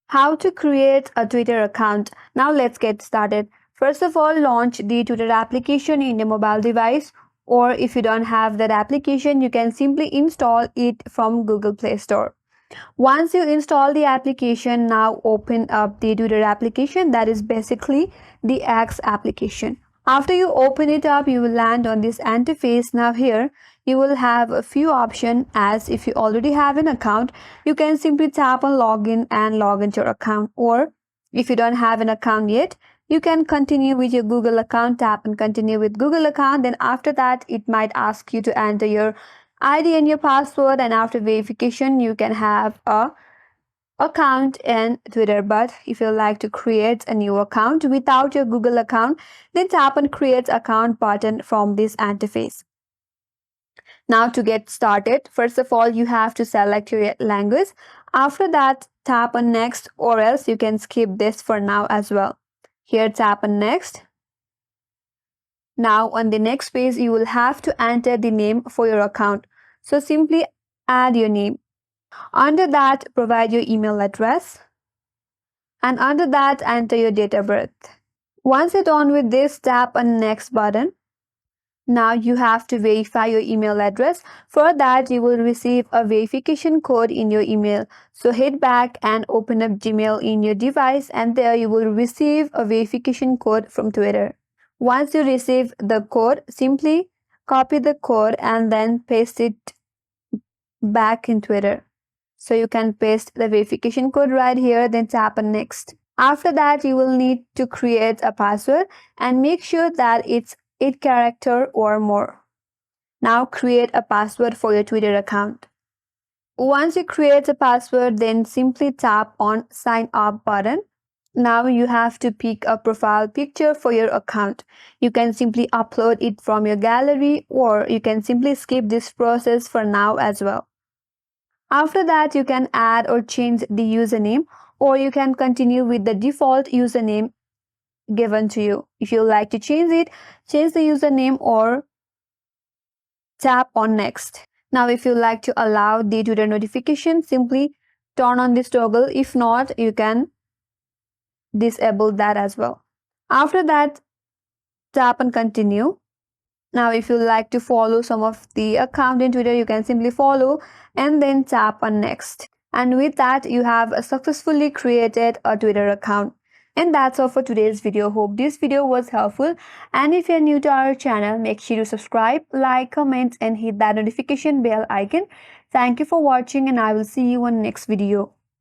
How to create a Twitter account. Now let's get started. First of all, launch the Twitter application in your mobile device, or if you don't have that application, you can simply install it from Google Play Store. Once you install the application, now open up the Twitter application, that is basically the X application. After you open it up, you will land on this interface. Now here you will have a few options, as if you already have an account, you can simply tap on login and log into your account, or if you don't have an account yet, you can continue with your Google account, tap and continue with Google account. Then after that, it might ask you to enter your ID and your password, and after verification you can have a account in Twitter. But if you like to create a new account without your Google account, then tap on create account button from this interface. Now to get started, first of all, you have to select your language. After that, tap on next, or else you can skip this for now as well. Here tap on next. Now on the next page, you will have to enter the name for your account. So simply add your name. Under that, provide your email address. And under that, enter your date of birth. Once you're done with this, tap on next button. Now you have to verify your email address. For that, you will receive a verification code in your email. So head back and open up Gmail in your device, and there you will receive a verification code from Twitter. Once you receive the code, simply copy the code and then paste it back in Twitter. So you can paste the verification code right here, then tap on next. After that, you will need to create a password and make sure that it's 8 characters or more. Now create a password for your Twitter account. Once you create a password, then simply tap on sign up button. Now you have to pick a profile picture for your account. You can simply upload it from your gallery, or you can simply skip this process for now as well. After that, you can add or change the username, or you can continue with the default username given to you. If you like to change it, change the username or tap on next. Now if you like to allow the Twitter notification, simply turn on this toggle. If not, you can disable that as well. After that, tap on continue. Now if you like to follow some of the account in Twitter, you can simply follow and then tap on next. And with that, you have successfully created a Twitter account. And that's all for today's video. Hope this video was helpful. And if you're new to our channel, make sure to subscribe, like, comment, and hit that notification bell icon. Thank you for watching, and I will see you on next video.